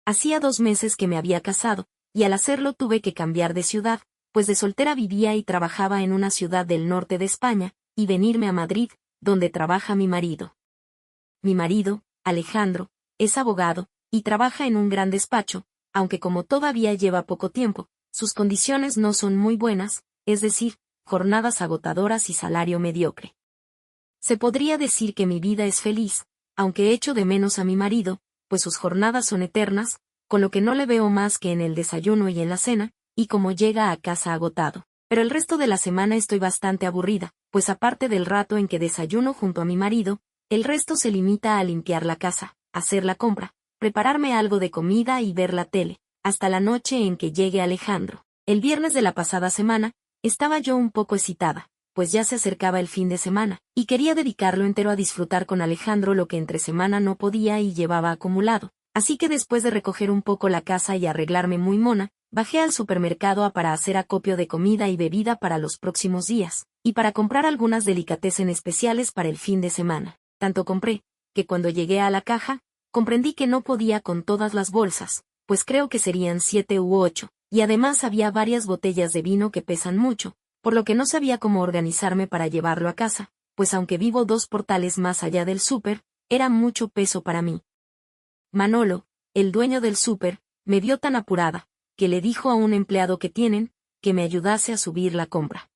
Hacía 2 meses que me había casado, y al hacerlo tuve que cambiar de ciudad, pues de soltera vivía y trabajaba en una ciudad del norte de España, y venirme a Madrid, donde trabaja mi marido. Mi marido, Alejandro, es abogado, y trabaja en un gran despacho, aunque como todavía lleva poco tiempo, sus condiciones no son muy buenas, es decir, jornadas agotadoras y salario mediocre. Se podría decir que mi vida es feliz, aunque echo de menos a mi marido, pues sus jornadas son eternas, con lo que no le veo más que en el desayuno y en la cena, y como llega a casa agotado. Pero el resto de la semana estoy bastante aburrida, pues aparte del rato en que desayuno junto a mi marido, el resto se limita a limpiar la casa, hacer la compra, prepararme algo de comida y ver la tele, hasta la noche en que llegue Alejandro. El viernes de la pasada semana, estaba yo un poco excitada, pues ya se acercaba el fin de semana, y quería dedicarlo entero a disfrutar con Alejandro lo que entre semana no podía y llevaba acumulado. Así que después de recoger un poco la casa y arreglarme muy mona, bajé al supermercado para hacer acopio de comida y bebida para los próximos días, y para comprar algunas delicatessen especiales para el fin de semana. Tanto compré, que cuando llegué a la caja, comprendí que no podía con todas las bolsas, pues creo que serían 7 u 8, y además había varias botellas de vino que pesan mucho, por lo que no sabía cómo organizarme para llevarlo a casa, pues aunque vivo 2 portales más allá del súper, era mucho peso para mí. Manolo, el dueño del súper, me vio tan apurada, que le dijo a un empleado que tienen, que me ayudase a subir la compra.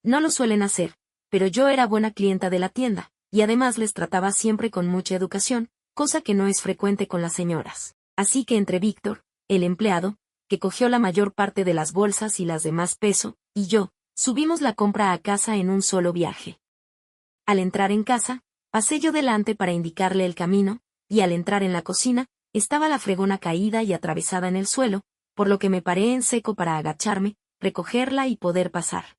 No lo suelen hacer, pero yo era buena clienta de la tienda, y además les trataba siempre con mucha educación, cosa que no es frecuente con las señoras. Así que entre Víctor, el empleado, que cogió la mayor parte de las bolsas y las de más peso, y yo, subimos la compra a casa en un solo viaje. Al entrar en casa, pasé yo delante para indicarle el camino, y al entrar en la cocina, estaba la fregona caída y atravesada en el suelo, por lo que me paré en seco para agacharme, recogerla y poder pasar.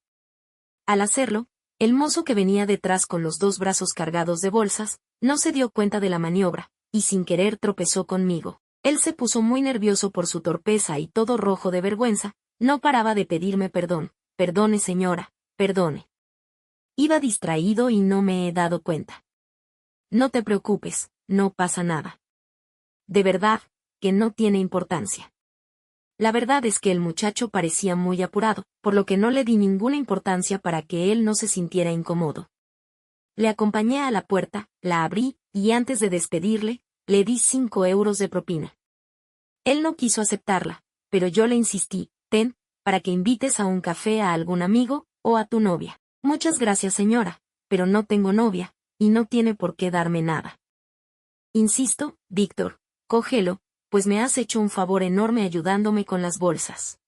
Al hacerlo, el mozo que venía detrás con los 2 brazos cargados de bolsas, no se dio cuenta de la maniobra, y sin querer tropezó conmigo. Él se puso muy nervioso por su torpeza y todo rojo de vergüenza, no paraba de pedirme perdón. Perdone señora, perdone. Iba distraído y no me he dado cuenta. No te preocupes, no pasa nada. De verdad, que no tiene importancia. La verdad es que el muchacho parecía muy apurado, por lo que no le di ninguna importancia para que él no se sintiera incómodo. Le acompañé a la puerta, la abrí, y antes de despedirle, le di 5 euros de propina. Él no quiso aceptarla, pero yo le insistí, ten, para que invites a un café a algún amigo, o a tu novia. Muchas gracias señora, pero no tengo novia, y no tiene por qué darme nada. Insisto, Víctor, cógelo, pues me has hecho un favor enorme ayudándome con las bolsas.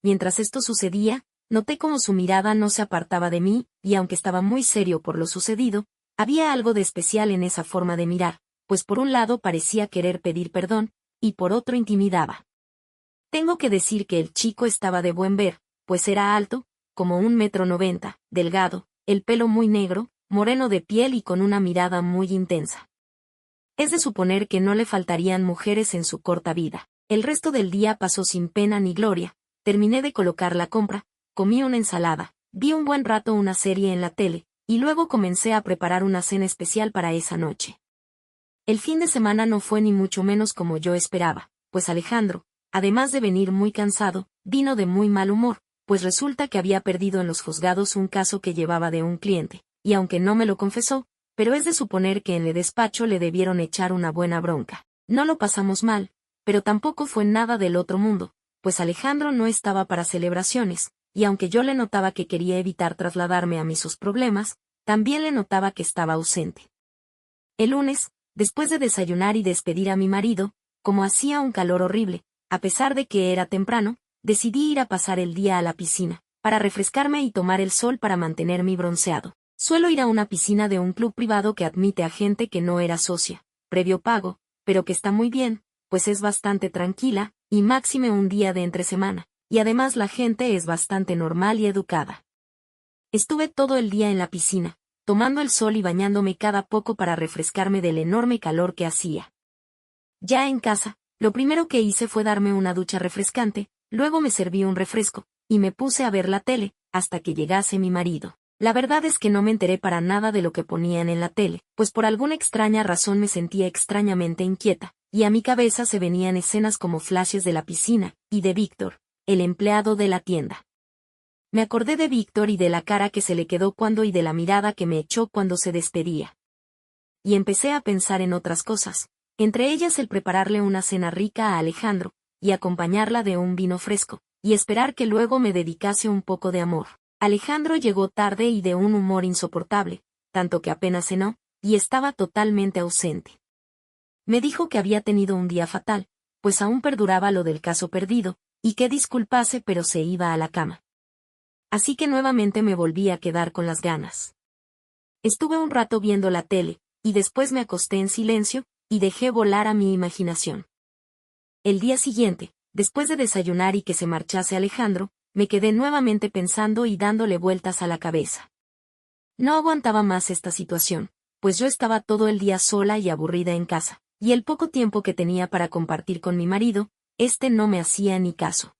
Mientras esto sucedía, noté cómo su mirada no se apartaba de mí, y aunque estaba muy serio por lo sucedido, había algo de especial en esa forma de mirar, pues por un lado parecía querer pedir perdón, y por otro intimidaba. Tengo que decir que el chico estaba de buen ver, pues era alto, como 1,90 m, delgado, el pelo muy negro, moreno de piel y con una mirada muy intensa. Es de suponer que no le faltarían mujeres en su corta vida. El resto del día pasó sin pena ni gloria, terminé de colocar la compra, comí una ensalada, vi un buen rato una serie en la tele, y luego comencé a preparar una cena especial para esa noche. El fin de semana no fue ni mucho menos como yo esperaba, pues Alejandro, además de venir muy cansado, vino de muy mal humor, pues resulta que había perdido en los juzgados un caso que llevaba de un cliente, y aunque no me lo confesó, pero es de suponer que en el despacho le debieron echar una buena bronca. No lo pasamos mal, pero tampoco fue nada del otro mundo, pues Alejandro no estaba para celebraciones, y aunque yo le notaba que quería evitar trasladarme a mí sus problemas, también le notaba que estaba ausente. El lunes, después de desayunar y despedir a mi marido, como hacía un calor horrible, a pesar de que era temprano, decidí ir a pasar el día a la piscina, para refrescarme y tomar el sol para mantener mi bronceado. Suelo ir a una piscina de un club privado que admite a gente que no era socia, previo pago, pero que está muy bien, pues es bastante tranquila, y máxime un día de entre semana, y además la gente es bastante normal y educada. Estuve todo el día en la piscina, tomando el sol y bañándome cada poco para refrescarme del enorme calor que hacía. Ya en casa, lo primero que hice fue darme una ducha refrescante, luego me serví un refresco, y me puse a ver la tele, hasta que llegase mi marido. La verdad es que no me enteré para nada de lo que ponían en la tele, pues por alguna extraña razón me sentía extrañamente inquieta, y a mi cabeza se venían escenas como flashes de la piscina, y de Víctor, el empleado de la tienda. Me acordé de Víctor y de la cara que se le quedó y de la mirada que me echó cuando se despedía. Y empecé a pensar en otras cosas, entre ellas el prepararle una cena rica a Alejandro, y acompañarla de un vino fresco, y esperar que luego me dedicase un poco de amor. Alejandro llegó tarde y de un humor insoportable, tanto que apenas cenó, y estaba totalmente ausente. Me dijo que había tenido un día fatal, pues aún perduraba lo del caso perdido, y que disculpase pero se iba a la cama. Así que nuevamente me volví a quedar con las ganas. Estuve un rato viendo la tele, y después me acosté en silencio, y dejé volar a mi imaginación. El día siguiente, después de desayunar y que se marchase Alejandro, me quedé nuevamente pensando y dándole vueltas a la cabeza. No aguantaba más esta situación, pues yo estaba todo el día sola y aburrida en casa, y el poco tiempo que tenía para compartir con mi marido, no me hacía ni caso.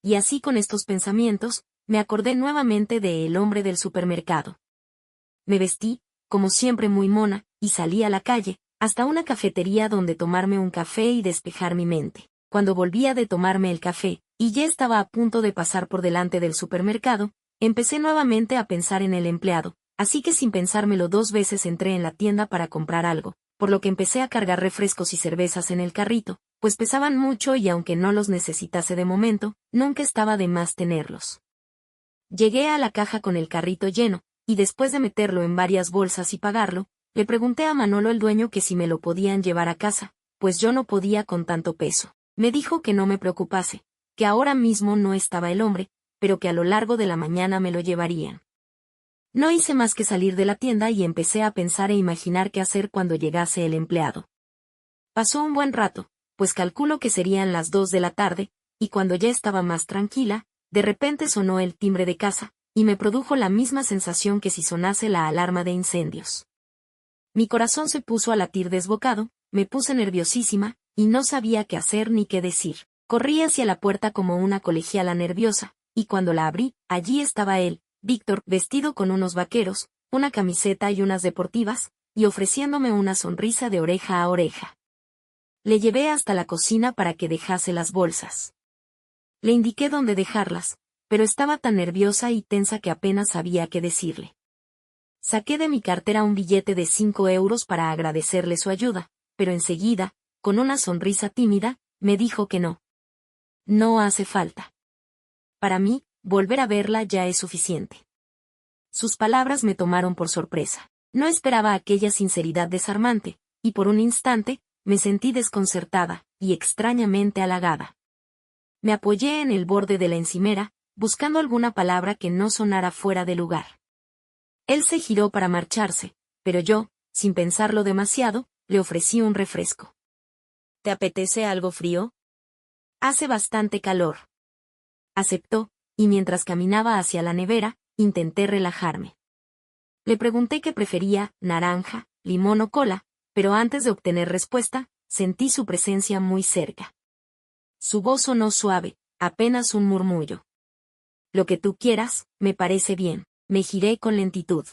Y así con estos pensamientos, me acordé nuevamente de El hombre del supermercado. Me vestí, como siempre muy mona, y salí a la calle, hasta una cafetería donde tomarme un café y despejar mi mente. Cuando volvía de tomarme el café, y ya estaba a punto de pasar por delante del supermercado, empecé nuevamente a pensar en el empleado, así que sin pensármelo 2 veces entré en la tienda para comprar algo, por lo que empecé a cargar refrescos y cervezas en el carrito, pues pesaban mucho y aunque no los necesitase de momento, nunca estaba de más tenerlos. Llegué a la caja con el carrito lleno, y después de meterlo en varias bolsas y pagarlo, le pregunté a Manolo el dueño que si me lo podían llevar a casa, pues yo no podía con tanto peso. Me dijo que no me preocupase, que ahora mismo no estaba el hombre, pero que a lo largo de la mañana me lo llevarían. No hice más que salir de la tienda y empecé a pensar e imaginar qué hacer cuando llegase el empleado. Pasó un buen rato, pues calculo que serían las 2 de la tarde, y cuando ya estaba más tranquila, de repente sonó el timbre de casa, y me produjo la misma sensación que si sonase la alarma de incendios. Mi corazón se puso a latir desbocado, me puse nerviosísima, y no sabía qué hacer ni qué decir. Corrí hacia la puerta como una colegiala nerviosa, y cuando la abrí, allí estaba él, Víctor, vestido con unos vaqueros, una camiseta y unas deportivas, y ofreciéndome una sonrisa de oreja a oreja. Le llevé hasta la cocina para que dejase las bolsas. Le indiqué dónde dejarlas, pero estaba tan nerviosa y tensa que apenas sabía qué decirle. Saqué de mi cartera un billete de 5 euros para agradecerle su ayuda, pero enseguida, con una sonrisa tímida, me dijo que no. No hace falta. Para mí, volver a verla ya es suficiente. Sus palabras me tomaron por sorpresa. No esperaba aquella sinceridad desarmante, y por un instante, me sentí desconcertada, y extrañamente halagada. Me apoyé en el borde de la encimera, buscando alguna palabra que no sonara fuera de lugar. Él se giró para marcharse, pero yo, sin pensarlo demasiado, le ofrecí un refresco. ¿Te apetece algo frío? Hace bastante calor. Aceptó, y mientras caminaba hacia la nevera, intenté relajarme. Le pregunté qué prefería, naranja, limón o cola, pero antes de obtener respuesta, sentí su presencia muy cerca. Su voz sonó suave, apenas un murmullo. Lo que tú quieras, me parece bien. Me giré con lentitud.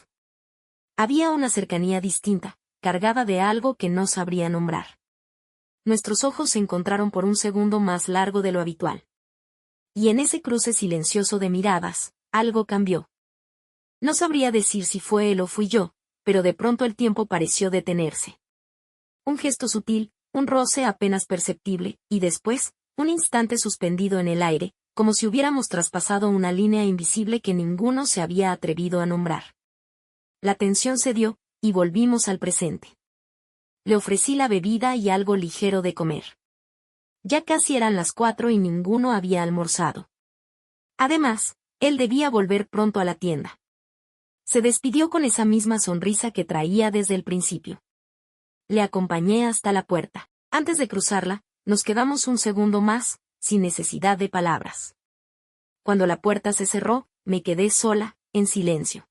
Había una cercanía distinta, cargada de algo que no sabría nombrar. Nuestros ojos se encontraron por un segundo más largo de lo habitual. Y en ese cruce silencioso de miradas, algo cambió. No sabría decir si fue él o fui yo, pero de pronto el tiempo pareció detenerse. Un gesto sutil, un roce apenas perceptible, y después, un instante suspendido en el aire, como si hubiéramos traspasado una línea invisible que ninguno se había atrevido a nombrar. La tensión cedió, y volvimos al presente. Le ofrecí la bebida y algo ligero de comer. Ya casi eran las 4 y ninguno había almorzado. Además, él debía volver pronto a la tienda. Se despidió con esa misma sonrisa que traía desde el principio. Le acompañé hasta la puerta. Antes de cruzarla, nos quedamos un segundo más, sin necesidad de palabras. Cuando la puerta se cerró, me quedé sola, en silencio.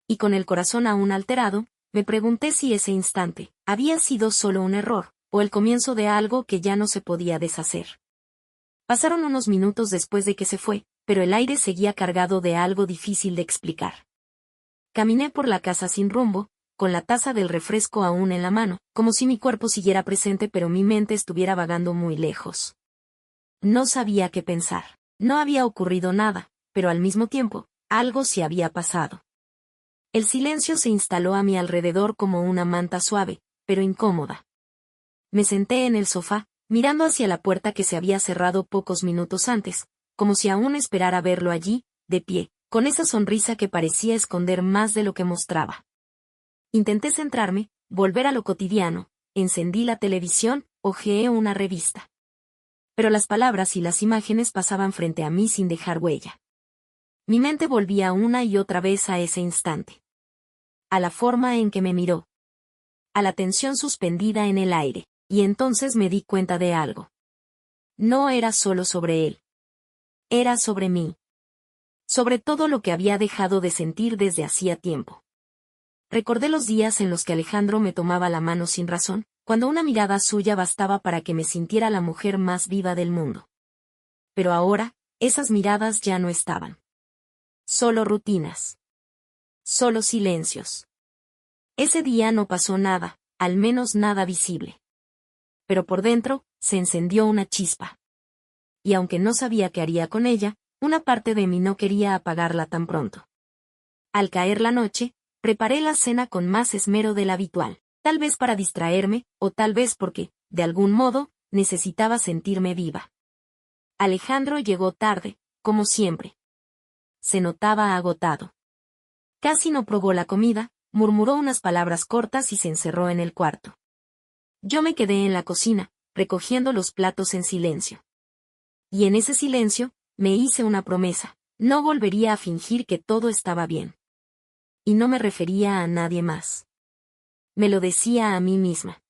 Y con el corazón aún alterado, me pregunté si ese instante había sido solo un error, o el comienzo de algo que ya no se podía deshacer. Pasaron unos minutos después de que se fue, pero el aire seguía cargado de algo difícil de explicar. Caminé por la casa sin rumbo, con la taza del refresco aún en la mano, como si mi cuerpo siguiera presente pero mi mente estuviera vagando muy lejos. No sabía qué pensar. No había ocurrido nada, pero al mismo tiempo, algo sí había pasado. El silencio se instaló a mi alrededor como una manta suave, pero incómoda. Me senté en el sofá, mirando hacia la puerta que se había cerrado pocos minutos antes, como si aún esperara verlo allí, de pie, con esa sonrisa que parecía esconder más de lo que mostraba. Intenté centrarme, volver a lo cotidiano, encendí la televisión, hojeé una revista. Pero las palabras y las imágenes pasaban frente a mí sin dejar huella. Mi mente volvía una y otra vez a ese instante. A la forma en que me miró. A la tensión suspendida en el aire, y entonces me di cuenta de algo. No era solo sobre él. Era sobre mí. Sobre todo lo que había dejado de sentir desde hacía tiempo. Recordé los días en los que Alejandro me tomaba la mano sin razón, cuando una mirada suya bastaba para que me sintiera la mujer más viva del mundo. Pero ahora, esas miradas ya no estaban. Solo rutinas. Solo silencios. Ese día no pasó nada, al menos nada visible. Pero por dentro, se encendió una chispa. Y aunque no sabía qué haría con ella, una parte de mí no quería apagarla tan pronto. Al caer la noche, preparé la cena con más esmero del habitual, tal vez para distraerme, o tal vez porque, de algún modo, necesitaba sentirme viva. Alejandro llegó tarde, como siempre. Se notaba agotado. Casi no probó la comida, murmuró unas palabras cortas y se encerró en el cuarto. Yo me quedé en la cocina, recogiendo los platos en silencio. Y en ese silencio, me hice una promesa: no volvería a fingir que todo estaba bien. Y no me refería a nadie más. Me lo decía a mí misma.